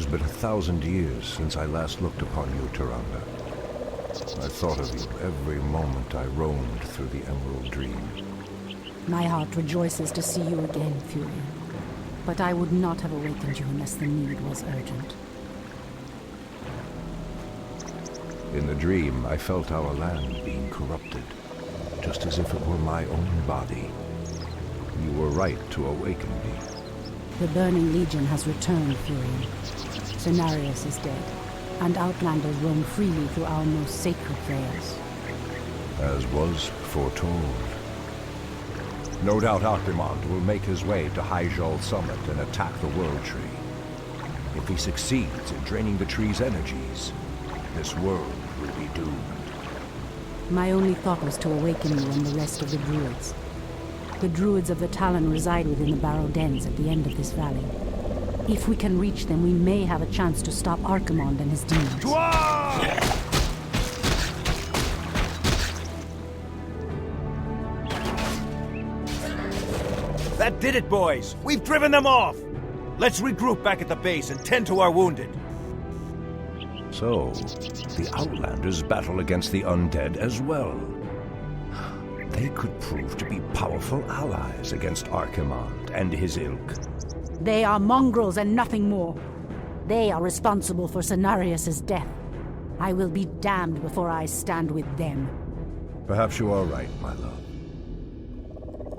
has been 1,000 years since I last looked upon you, Tyrande. I thought of you every moment I roamed through the Emerald Dream. My heart rejoices to see you again, Furion. But I would not have awakened you unless the need was urgent. In the dream, I felt our land being corrupted, just as if it were my own body. You were right to awaken me. The Burning Legion has returned, Furion. Cenarius is dead, and Outlanders roam freely through our most sacred vales. As was foretold. No doubt Archimond will make his way to Hyjal Summit and attack the World Tree. If he succeeds in draining the tree's energies, this world will be doomed. My only thought was to awaken you and the rest of the Druids. The Druids of the Talon reside within the Barrow Dens at the end of this valley. If we can reach them, we may have a chance to stop Archimond and his demons. That did it, boys! We've driven them off! Let's regroup back at the base and tend to our wounded. So, the Outlanders battle against the undead as well. They could prove to be powerful allies against Archimond and his ilk. They are mongrels and nothing more. They are responsible for Cenarius' death. I will be damned before I stand with them. Perhaps you are right, my love.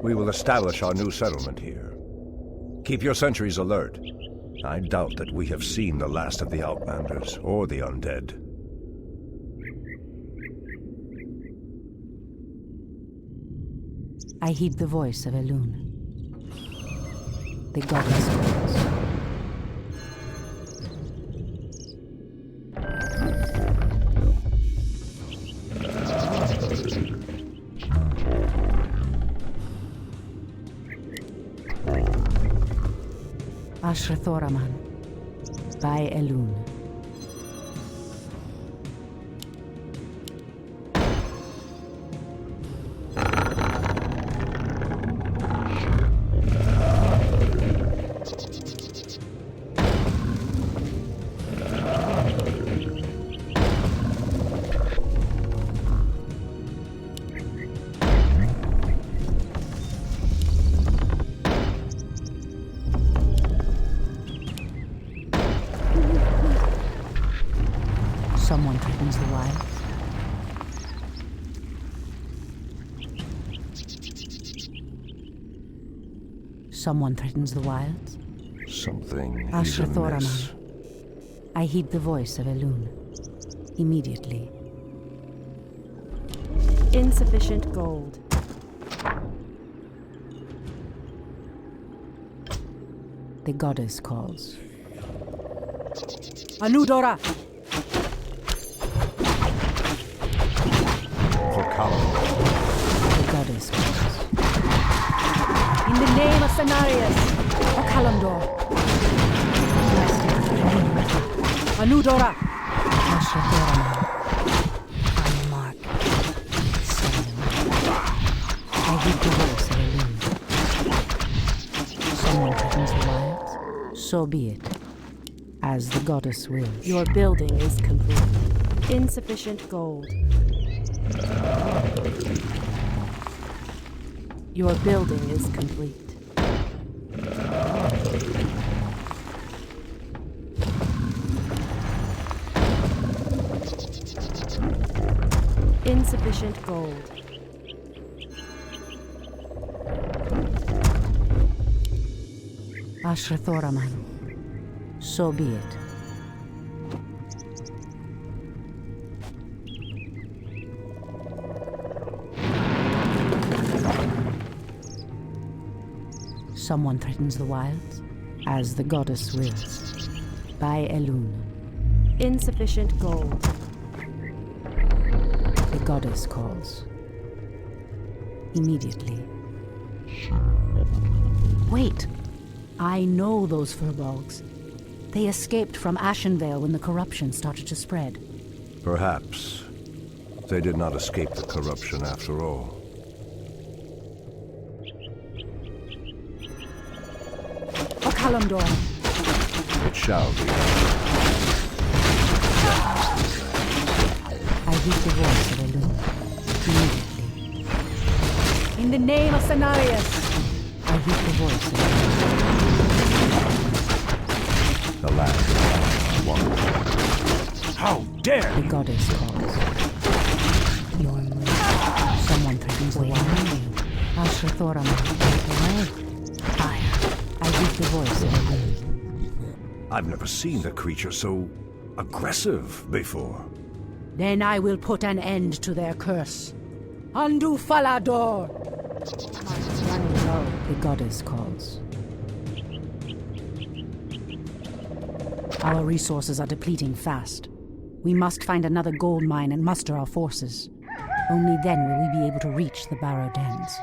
We will establish our new settlement here. Keep your sentries alert. I doubt that we have seen the last of the Outlanders or the undead. I heed the voice of Elune. The goddess calls. Ashrathoraman by Elune. Someone threatens the wilds. Someone threatens the wilds. Something is Ashrathoraman. amiss. I heed the voice of Elune. Immediately. Insufficient gold. The goddess calls. Anudora! For Kalamor. The goddess calls. In the name of Cenarius, or Kalamdor. Anudora! Ashrathoraman. On the mark. I heed the voice of Elune. Someone threatens the wilds. So be it. As the goddess wills. Your building is complete. Insufficient gold. Your building is complete. Insufficient gold. Ashrathoraman. So be it. Someone threatens the wilds, as the goddess wills. By Elune. Insufficient gold. The goddess calls. Immediately. Wait! I know those furbolgs. They escaped from Ashenvale when the corruption started to spread. Perhaps. They did not escape the corruption after all. Kalamdor. It shall be. heed the voice of Elune. Immediately. In the name of Cenarius! I heed the voice of Elune. The land is one. How dare The you! goddess calls. Your move. Someone threatens the wild. Ashra Thoraman. Away. Fire. I heed the voice of Elune. I've never seen a creature so aggressive before. Then I will put an end to their curse. Undo Falador! Running low. The goddess calls. Our resources are depleting fast. We must find another gold mine and muster our forces. Only then will we be able to reach the Barrow Dens.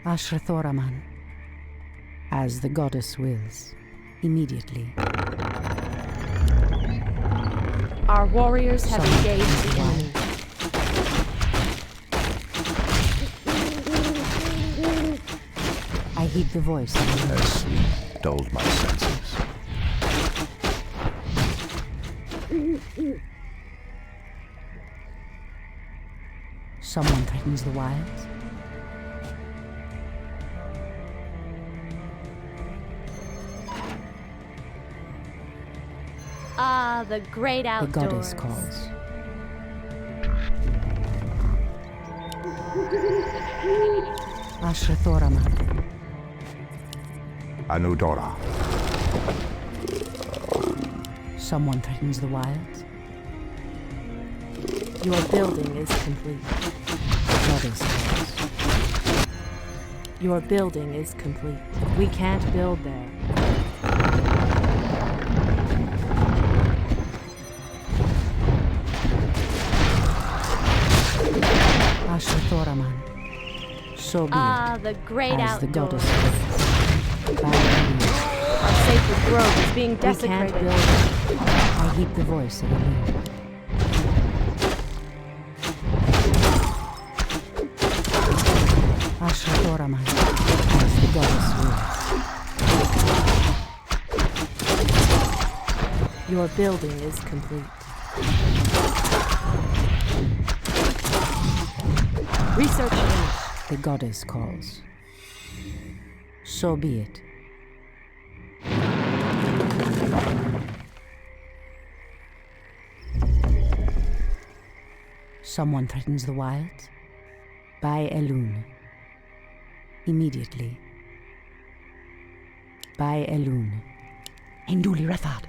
Ashra Thoraman. As the goddess wills. Immediately. Our warriors have engaged the enemy. I heed the voice of the As sleep dulled my senses. Someone threatens the wilds. Ah, the great The outdoors. goddess calls. Ashra Thoraman. Anudora. Someone threatens the wilds. Your building is complete. The goddess calls. Your building is complete. We can't build there. Ashra Thoraman. So be Ah, it. the great As the outdoors. goddess wills. By the Our sacred grove is being we can't desecrated. build it. I heed the voice of the moon. Ashra Thoraman. As the goddess wills. Your building is complete. Research finished. The goddess calls. So be it. Someone threatens the wilds? By Elune. Immediately. By Elune. Induli Rathad.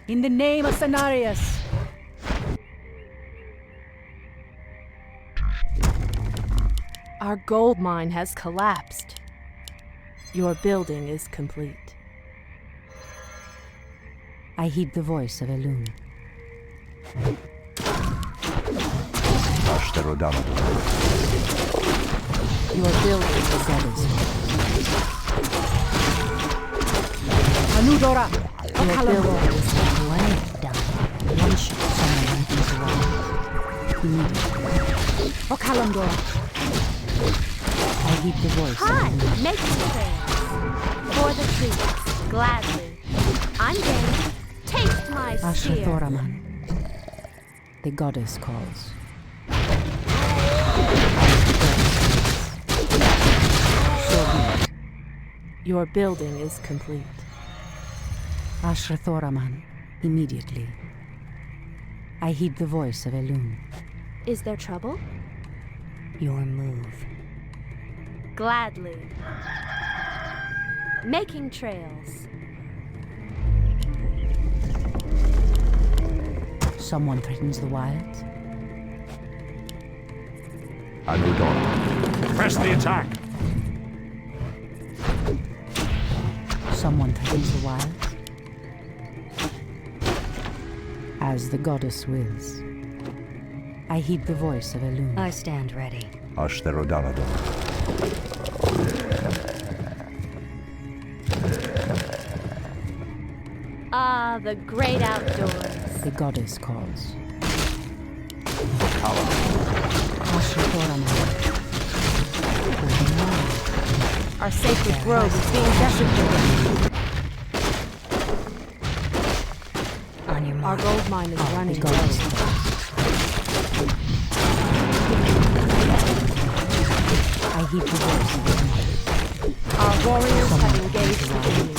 In the name of Cenarius! Our gold mine has collapsed. Your building is complete. I heed the voice of Elune. Ashtarodama. Your building is Goddess. Anudora! Your building is Well done. One shot. Someone enters around. Immediately. Okalandora! I heed the voice. Hi, make some trails. For the trees, gladly. I'm game. Taste my Ashra spear. Thoraman. The goddess calls. So be it. Your building is complete. Ashra Thoraman. Immediately. I heed the voice of Elune. Is there trouble? Your move. Gladly. Making trails. Someone threatens the wilds? Anudora. Press the attack. Someone threatens the wilds. As the goddess wills. I heed the voice of Elune. I stand ready. Ashtherodanadon. Ah, the great outdoors. The goddess calls. Kalam. Our sacred grove is being desecrated. On your Our mark. gold mine is The running goddess low. calls. I heed the voice of Elune. Our warriors have engaged the enemy.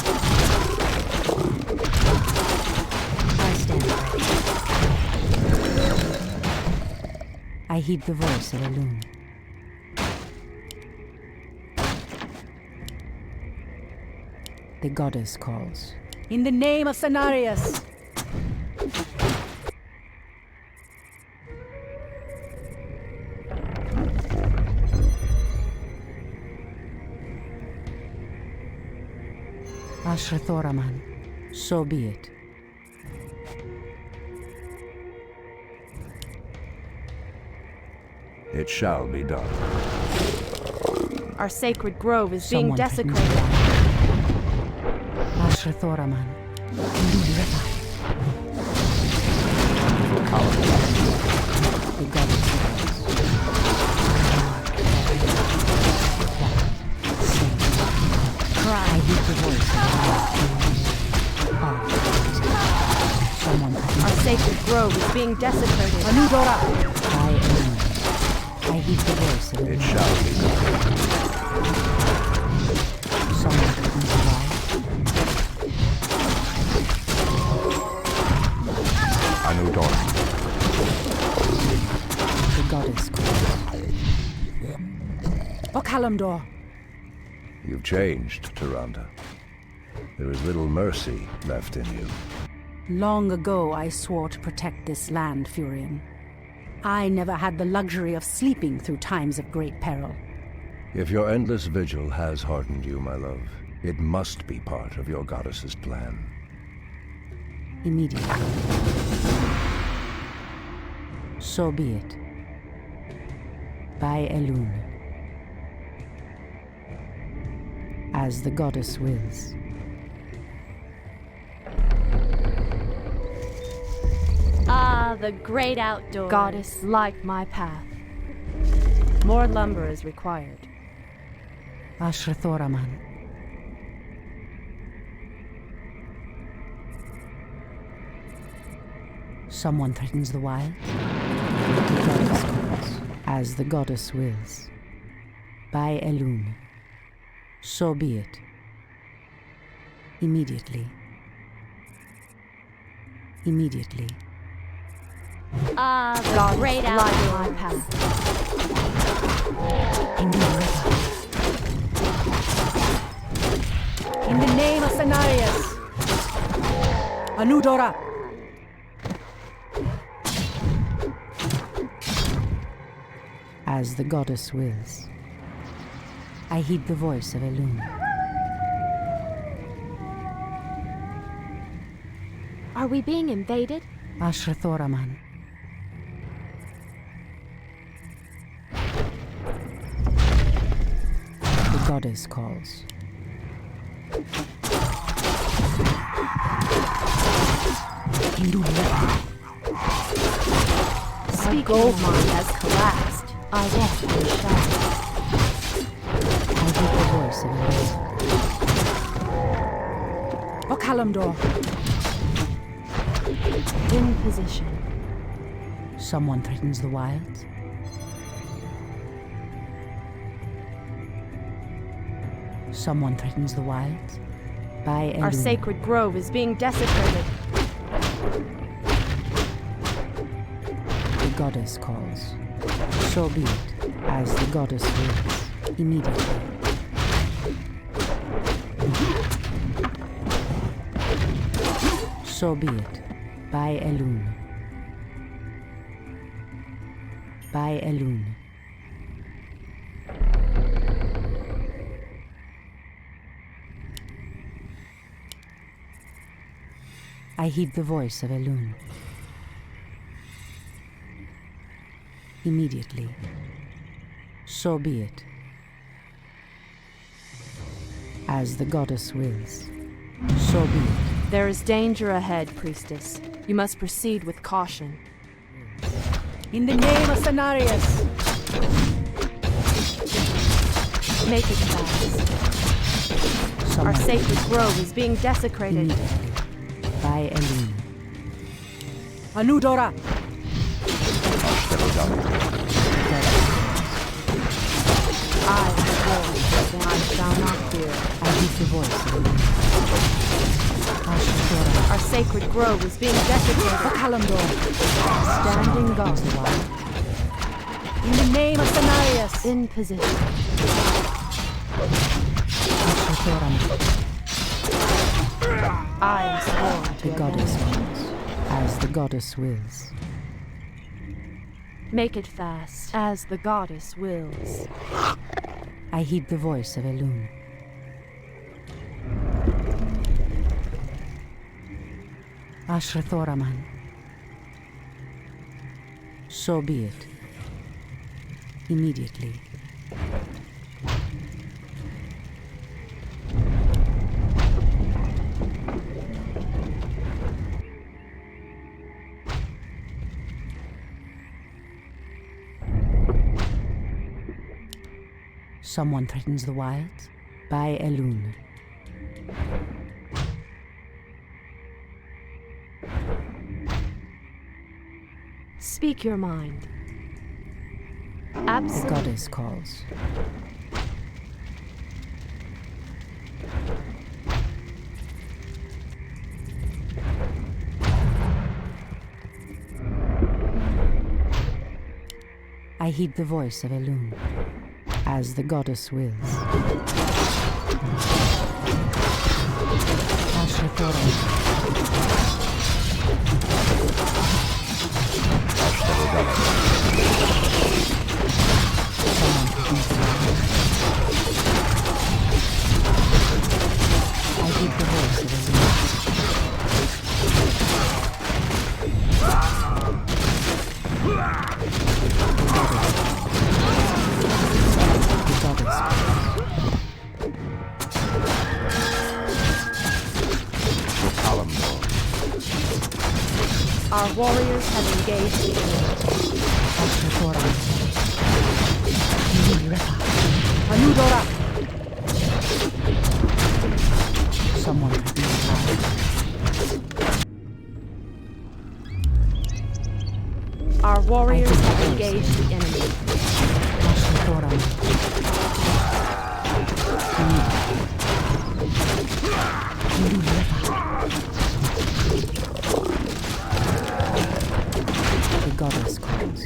I stand ready. I heed the voice of Elune. The goddess calls. In the name of Cenarius! Ashrathoraman, so be it. It shall be done. Our sacred grove is Someone being desecrated. Ashrathoraman, the goddess cry. I heed the voice of someone. Our sacred grove is being desecrated. I heed the voice of It it. shall be done. Someone Anudon. the goddess calls. Okalamdor. You've changed, Tyrande. There is little mercy left in you. Long ago I swore to protect this land, Furion. I never had the luxury of sleeping through times of great peril. If your endless vigil has hardened you, my love, it must be part of your goddess's plan. Immediately. So be it. By Elune. As the goddess wills. Ah, the great outdoors. Goddess, light my path. More lumber is required. Ashrathoraman. Someone threatens the wild. The goddess calls. As the goddess wills. By Elune. So be it. Immediately. Immediately. Ah, the great outdoors. Light my path. In the name of Cenarius. Anudora. As the goddess wills. I heed the voice of Elune. Are we being invaded? Ashrathoraman. The goddess calls. Our gold mine has collapsed. I walk in the shadows. I heed the voice of Elune. Okalamdor. In position. Someone threatens the wilds. Someone threatens the wilds. By Elune. Our sacred grove is being desecrated. The goddess calls. So be it, as the goddess wills. Immediately. So be it, by Elune. By Elune. I heed the voice of Elune. Immediately. So be it. As the goddess wills. So be it. There is danger ahead, priestess. You must proceed with caution. In the name of Cenarius! Make it fast. Our sacred grove is being desecrated. By Elune. Anudora! I shall not fear. I heed the voice of Elune. Our sacred grove is being desecrated. Kalamdor. Standing guard. In the name of Cenarius! In position. I am sworn to The goddess wills. As the goddess wills. Make it fast, as the goddess wills. I heed the voice of Elune. Ashrathoraman. So be it. Immediately. Someone threatens the wilds? By Elune. Speak your mind. The goddess calls. I heed the voice of Elune. As the goddess wills. I heed the voice of Our warriors have engaged the enemy. Anudora! Someone Our warriors have engaged the enemy. The goddess calls.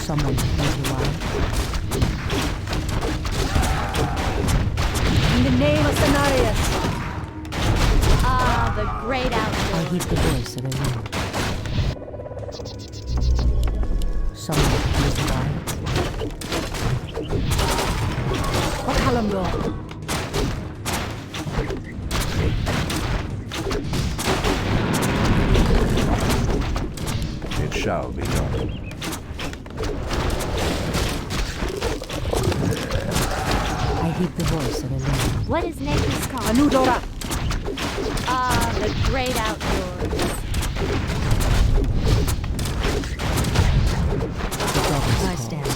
Someone knows the wild. In the name of Cenarius! Ah, the great I outdoors. heed the voice of Elune. Someone knows the wild. What Kalamdor? It shall be done. I heed the voice of Elune. What is nature's call? Anudora! Ah, the great outdoors. The goddess calls.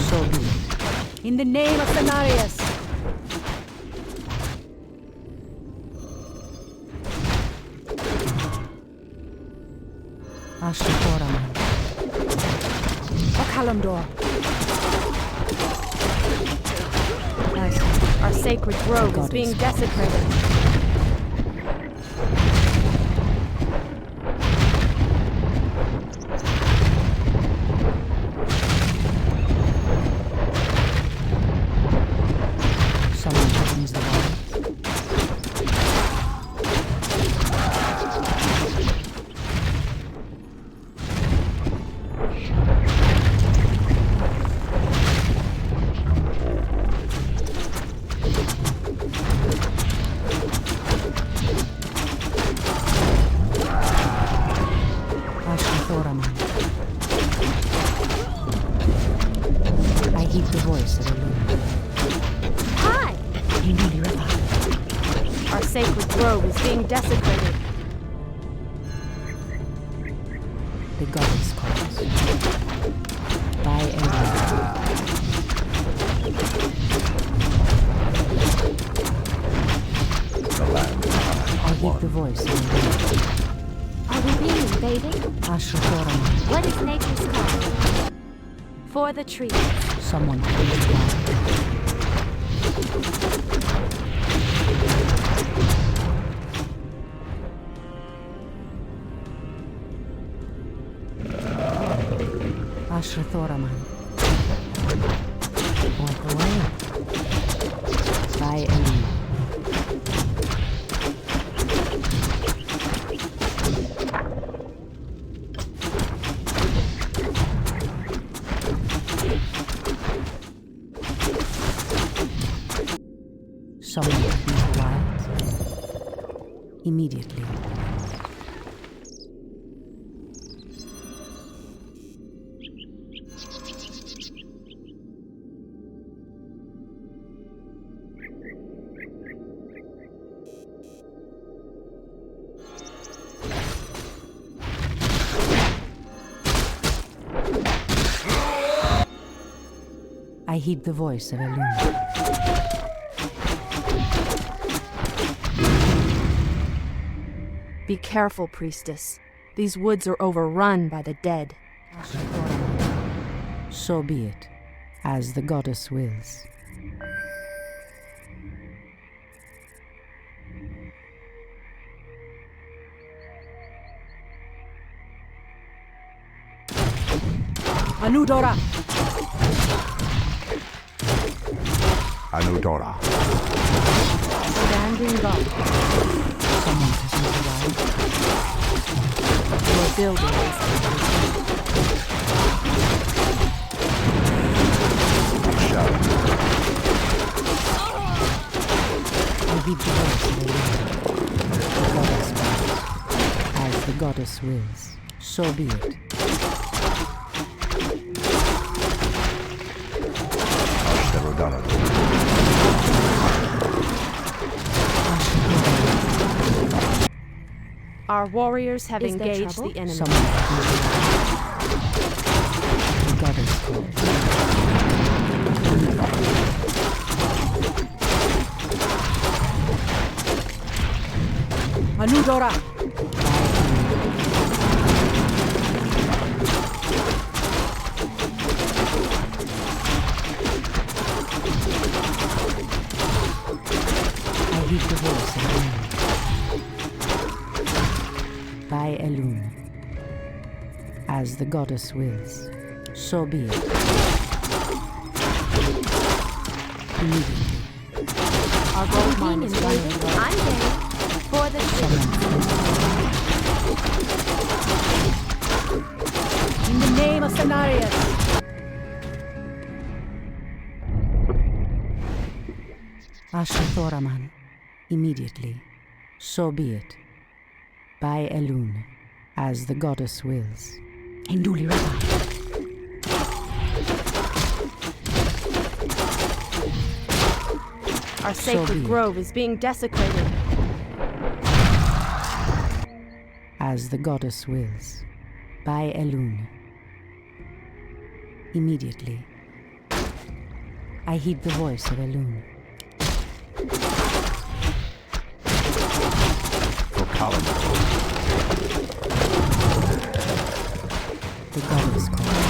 So be it. In the name of Cenarius! Ashtoraman. Okalamdor. Our sacred grove is Goddess being calls. desecrated. Someone threatens the wild. Thoraman. I heed the voice of Elune. Hi! Our sacred grove is being desecrated. The goddess calls. By Elune. The land is I heed one. the voice of Elune. Are we being invaded? Asher Thoraman. What is nature's call? For the trees. Someone please guide. Asher Thoraman. Walk away. By Elune. Someone into the wild. Immediately. I heed the voice of Elune. Be careful, priestess. These woods are overrun by the dead. So be it, as the goddess wills. Anudora! Anudora. Standing guard. Someone present the wild. Your building is Shadow. I heed the voice of Elune. The goddess wills. As the goddess wills, so be it. Our warriors have Is there engaged trouble? the enemy. Someone the goddess calls. Anudora! I heed the voice of Elune. By Elune. As the goddess wills, so be it. Immediately. Our gold mine is running low. I'm game. For the In the name of Cenarius! Asher Thoraman, immediately. So be it. By Elune, as the goddess wills. Induli Rabbi. Our So sacred be it. grove is being desecrated. As the goddess wills. By Elune. Immediately. I heed the voice of Elune. For Kalimdor. The goddess calls.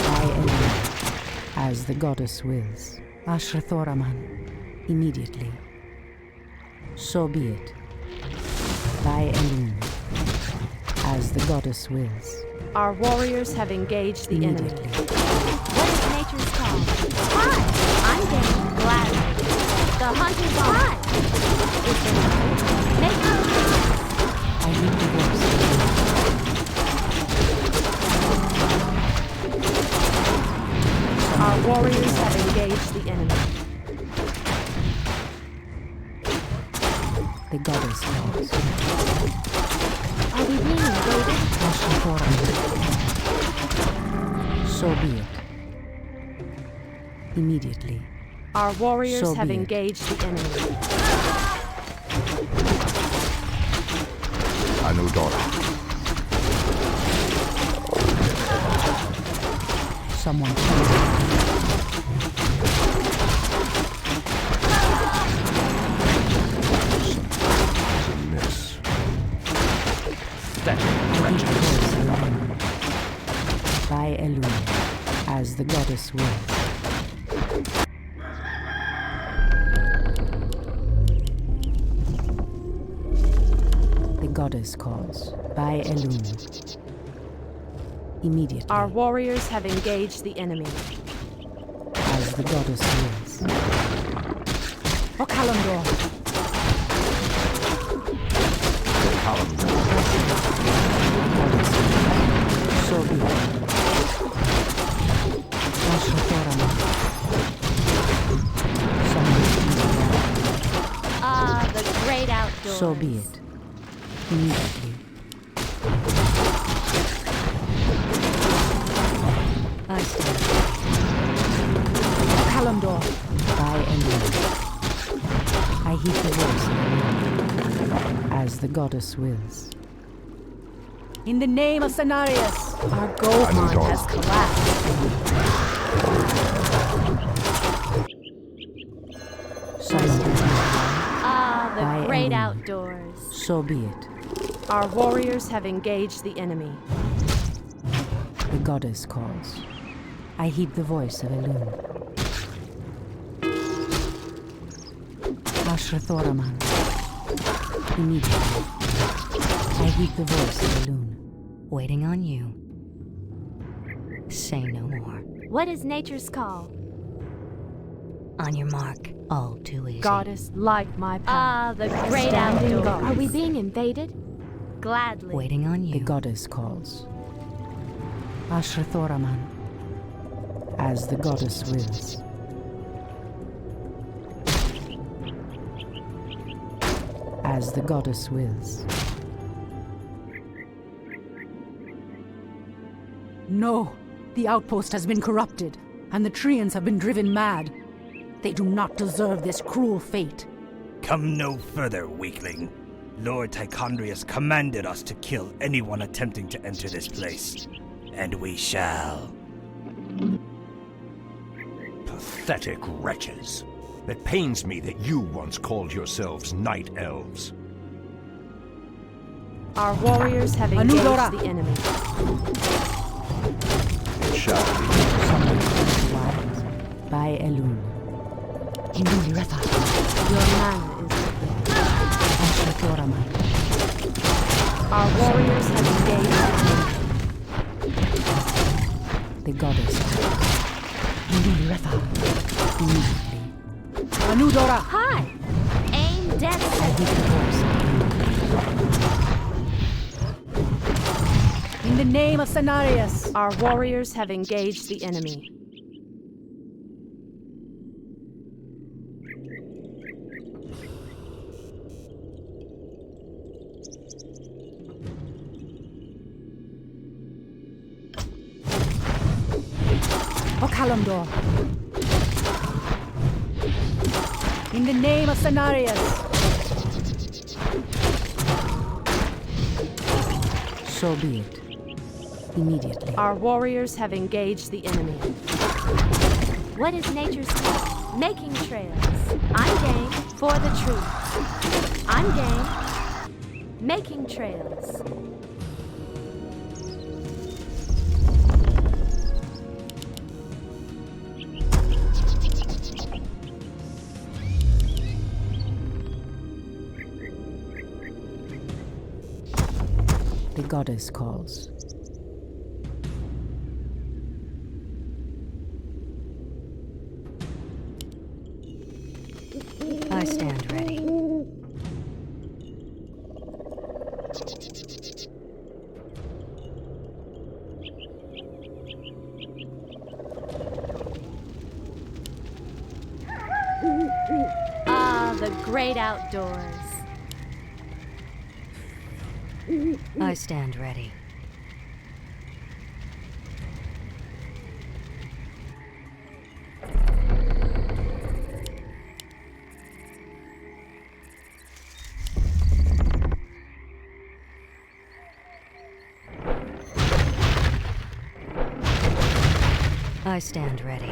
By Elune. As the goddess wills. Asher Thoraman. Immediately. So be it. By Elune. As the goddess wills. Our warriors have engaged the enemy. Immediately. What is nature's call? Hi! I'm game. Glad. The hunter's on. Is there trouble? Make your I heed the voice of Elune. Our warriors have engaged the enemy. The goddess calls. Are we being invaded? Asher So be it. Immediately. Our warriors So have be it. engaged the enemy. Anudora. Someone. It's a miss. By Elun, as the goddess wills. The goddess calls. By Elun. Immediately. Our warriors have engaged the enemy. As the goddess wills. Okalandor. So be it. Ashratorama. Ah, the great outdoors. So be it. Immediately. I stand. Kalimdor. By Elun. I heed the voice as the goddess wills. In the name of Cenarius, our Gohan has collapsed. Ah, the By great Elun. outdoors. So be it. Our warriors have engaged the enemy. The goddess calls. I heed the voice of Elun. Ashrathoraman. Immediately. I heed the voice of Elun. Waiting on you. Say no more. What is nature's call? On your mark. All too easy. Goddess, light my path. Ah, the great Standing outdoors. guard. Are we being invaded? Gladly. Waiting on you. The goddess calls. Ashrathoraman. As the goddess wills. As the goddess wills. No! The outpost has been corrupted, and the Treants have been driven mad. They do not deserve this cruel fate. Come no further, weakling. Lord Tichondrius commanded us to kill anyone attempting to enter this place. And we shall. Pathetic wretches. It pains me that you once called yourselves night elves. Our warriors have engaged Anudora. the enemy. It shall be. By Elun. Induli Refa. Your man is Ashrathoraman. Our warriors have engaged the enemy. The goddess. Induli Refa. Immediately. Anudora. Hi! Aim dead I set. heed the voice. In the name of Cenarius. Our warriors have engaged the enemy. Okalamdor. In the name of Cenarius. So be it. Immediately. Our warriors have engaged the enemy. What is nature's call? Making trails. I'm game for the truth. I'm game. Making trails. The goddess calls. I stand ready. Ah, the great outdoors. I stand ready. I stand ready.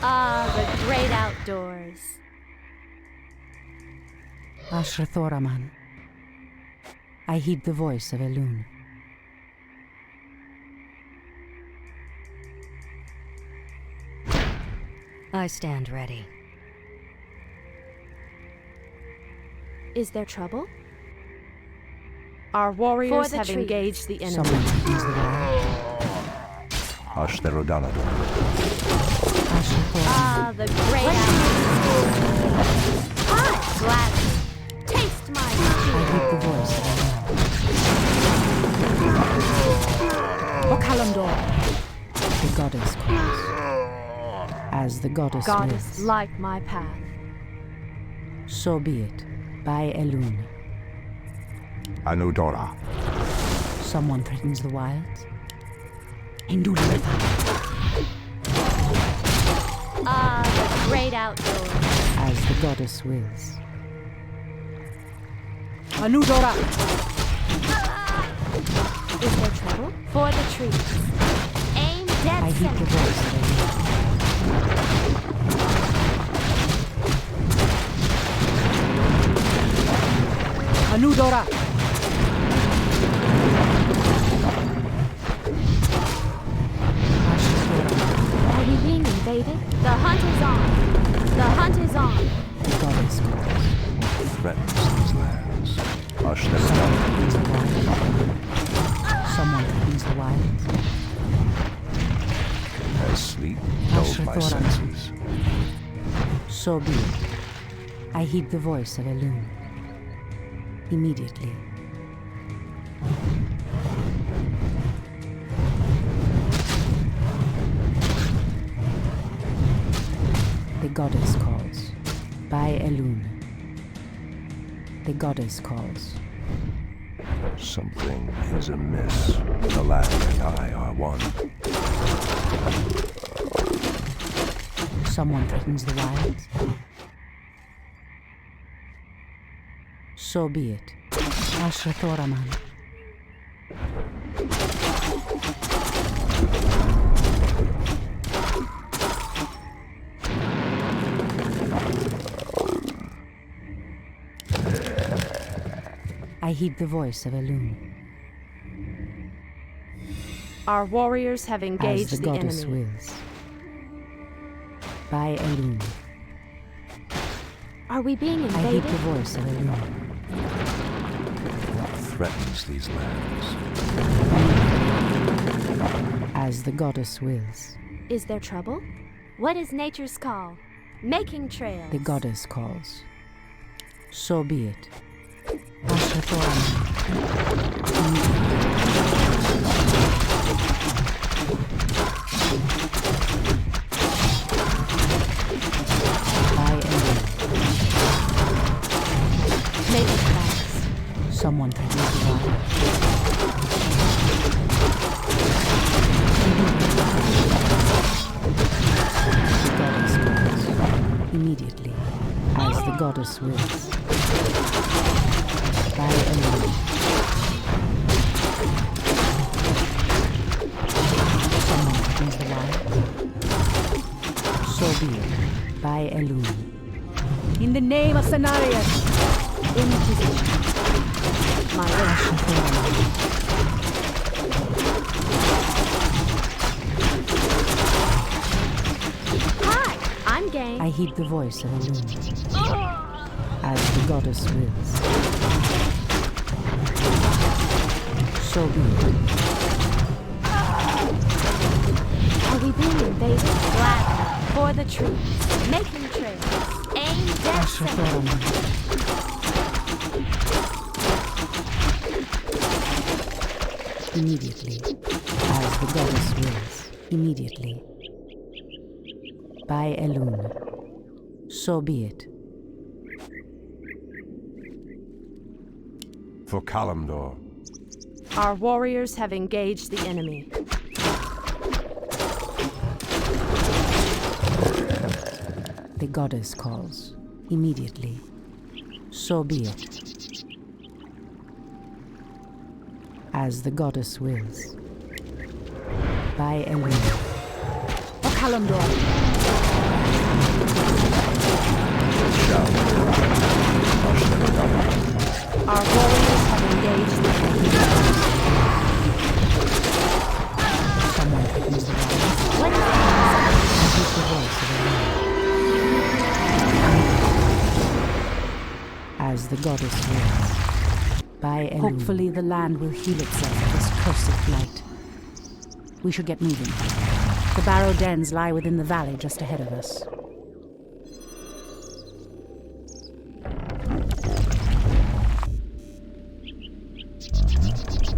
Ah, the great outdoors. Ashrathoraman. I heed the voice of Elune. I stand ready. Is there trouble? Our warriors the have trees. engaged the enemy. Someone threatens the wild. Ashtherodanador. Ashrathoraman. Ah, the great outdoors. Hi, gladly. Taste my I heed the voice of Elune. For Kalimdor. The goddess calls. As the goddess goddess, wills. light my path. So be it. By Elune. Anudora. Someone threatens the wilds. Indulata. Ah, the great outdoors. As the goddess wills. Anudora. Is there trouble? For the trees. Aim dead I heed the center. voice of Elune. Anudora. Are we being invaded? The hunt is on. The hunt is on. The goddess calls. Threatens these lands. Someone Ashtherodanador. threatens the wilds. Someone threatens the wilds. As sleep dulled my Ashrathoraman. senses. So be it. I heed the voice of Elune. Immediately. The goddess calls. By Elune. The goddess calls. Something is amiss. The land and I are one. Someone threatens the wilds. So be it. Ashrathoraman. I heed the voice of Elune. Our warriors have As engaged the the goddess enemy. wills. By Elune. Are we being I heed invaded? the voice of Elune. What threatens these lands? As the goddess wills. Is there trouble? What is nature's call? Making trails. The goddess calls. So be it. Ashrathoraman. By Elune. Making tracks. Someone threatens the wild. The goddess calls. Immediately. As the goddess wills. By Elune. Someone threatens the wild. So be it. By Elune. In the name of Cenarius. In position. My Ashrathoraman. Hi, I'm game. I heed the voice of Elune. As the goddess wills. So be it. Are we being invaded? Gladly. For the trees. Making trails. Aim dead center. Ashrathoraman. Immediately. As the goddess wills. Immediately. By Elune. So be it. For Kalimdor. Our warriors have engaged the enemy. The goddess calls. Immediately. So be it. As the goddess wills. By Elwyn. Okalamdor. Our warriors have engaged the enemy. Someone opens the wall. What is I hear the voice of Elwyn. As the goddess wills. By Elwyn. Hopefully the land will heal itself of this cursed blight. We should get moving. The barrow dens lie within the valley just ahead of us.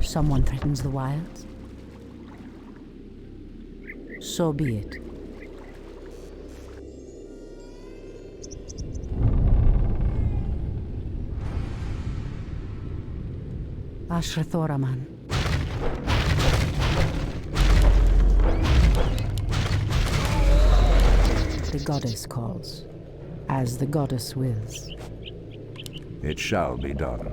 Someone threatens the wilds. So be it. Ashrathoraman. The goddess calls, as the goddess wills. It shall be done.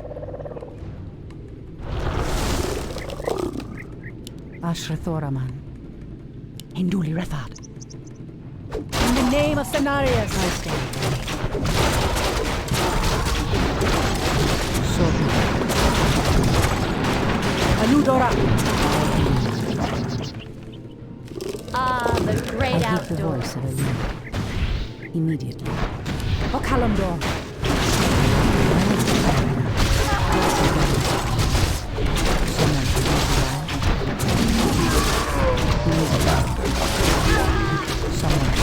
Ashrathoraman. Hinduli Refat. In the name of Cenarius, I stand. So be it. Aludora! Ah, the great I hear the outdoors. voice of Elwyn. Immediately. Okalamdor! Someone to Someone to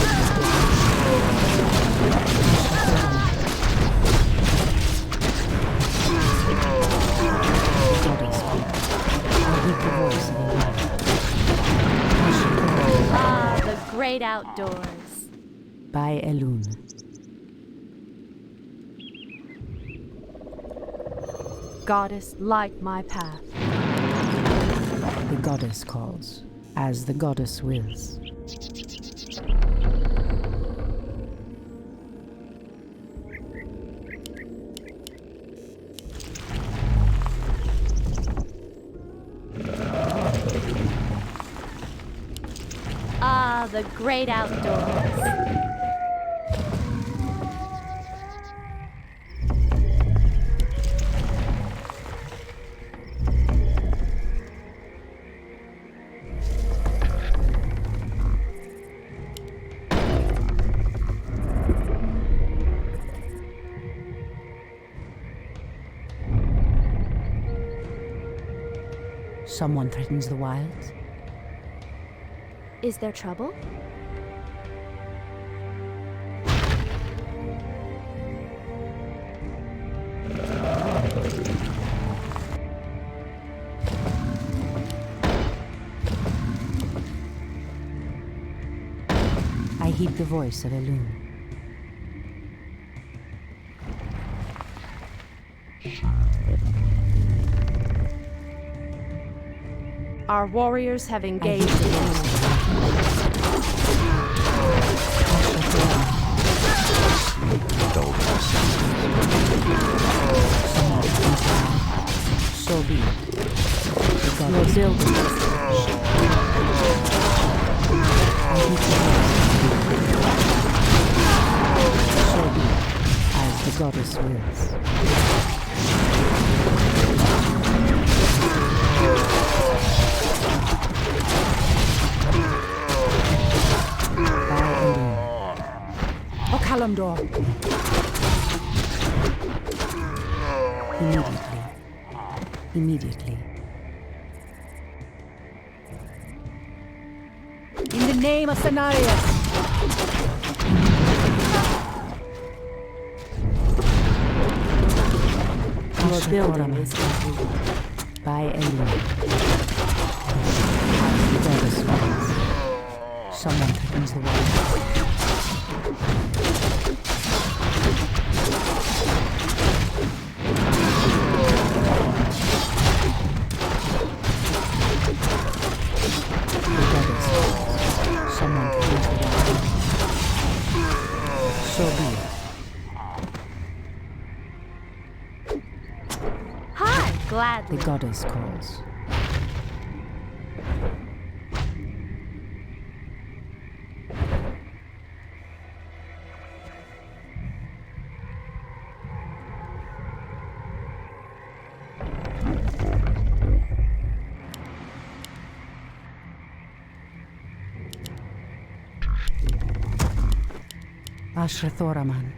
Ah, the great outdoors. By Elun. Goddess, light my path. The goddess calls, as the goddess wills. Ah, the great outdoors. Someone threatens the wilds. Is there trouble? I heed the voice of Elun. Our warriors have engaged the enemy. So be it. The Your goddess building. So be it, as the goddess wills. Okalamdor. Immediately. Immediately. In the name of Cenarius. Your building is complete. By Elun. The goddess wills. Someone threatens the world. So be it. Hi, gladly. The goddess calls. Ashrathoraman,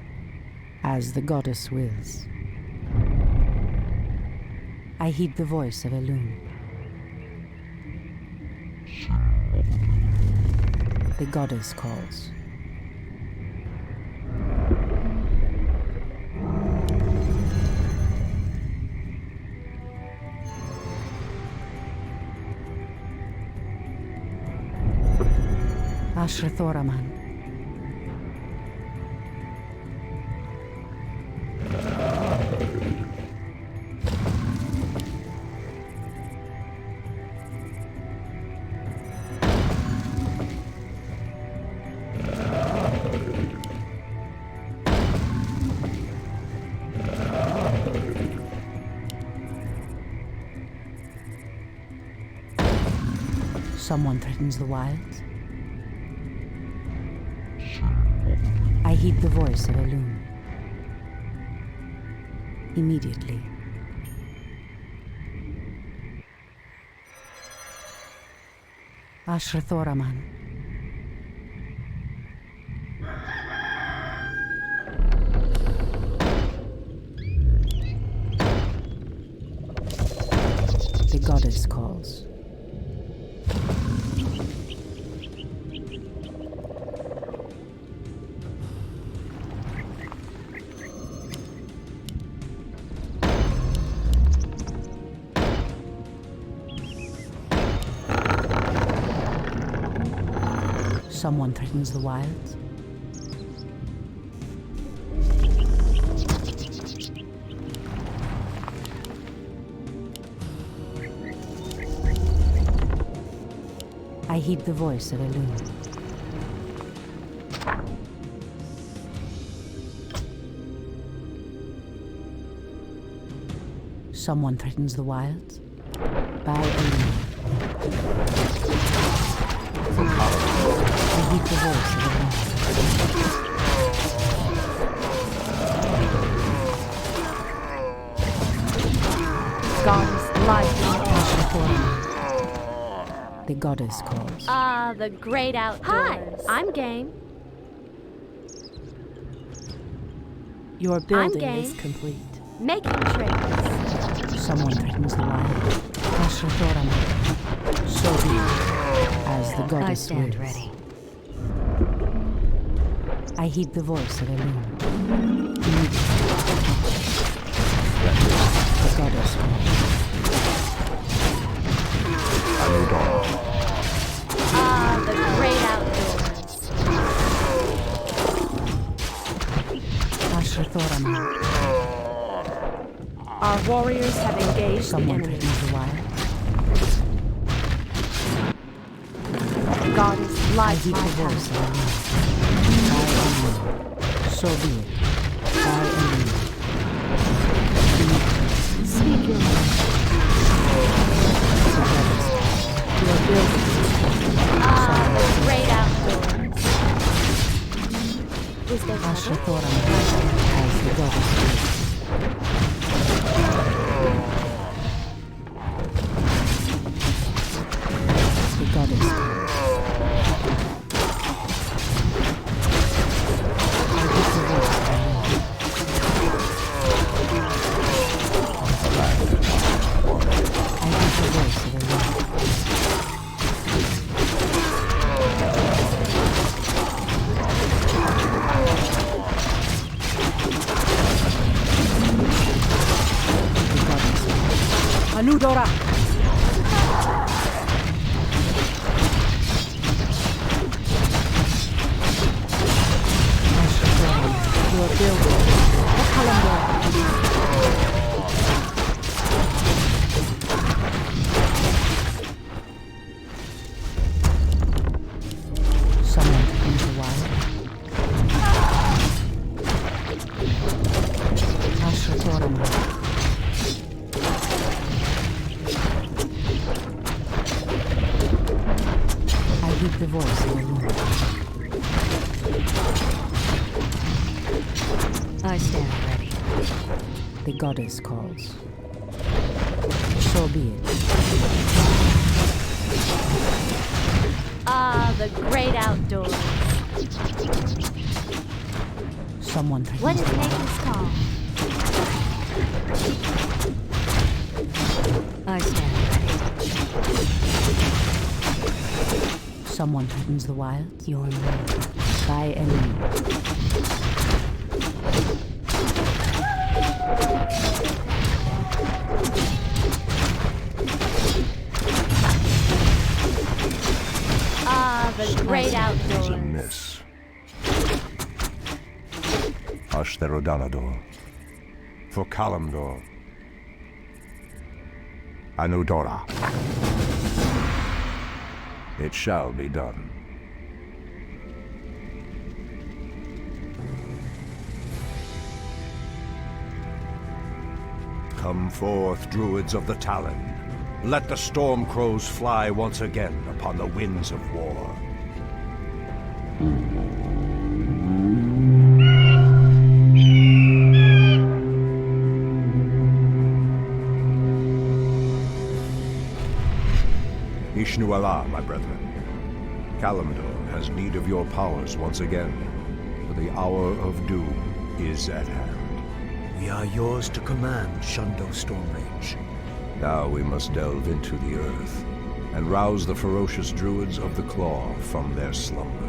as the goddess wills. I heed the voice of Elune. The goddess calls. Ashrathoraman. Someone threatens the wilds. I heed the voice of Elune. Immediately. Ashrathoraman. The goddess calls. Someone threatens the wilds. I heed the voice of Elune. Someone threatens the wilds. By Elune. I heed the voice of Elune. Goddess life. The goddess calls. Ah, the great outdoors. Hi, I'm game. Your building game. is complete. Making trails. Someone threatens the wild. Ashrathoraman. So be it, as the goddess I stand wills. ready. I heed the voice of Elune. The goddess calls. Ah, the great outdoors. Ashrathoraman. Our warriors have engaged Someone the enemy. threatens the wild. Goddess I life. heed the voice of Elune. By Elune. So be it. By Elune. Speak your mind. The goddess calls. Your building Ah, the great outdoors. Is there trouble? Ashrathoraman. As the goddess wills. The goddess calls. I heed the voice of Elune. I heed the voice of Elune. The goddess calls. Anudora. Ashrathoraman. Your building. The calendar. Someone threatens the wild. Ashrathoraman. I heed the voice of Elune. I stand ready. The goddess calls. So be it. Ah, the great outdoors. Someone What threatens is the nature's call? I stand ready. Someone threatens the wilds. Your lord. By enemy. Ah, the great It's a outdoors. miss. Ashtherodanador. For Kalimdor. Anudora. It shall be done. Come forth, Druids of the Talon. Let the storm crows fly once again upon the winds of war. Ishnu Allah, my brethren. Kalimdor has need of your powers once again, for the hour of doom is at hand. We are yours to command, Shan'do Stormrage. Now we must delve into the earth and rouse the ferocious Druids of the Claw from their slumber.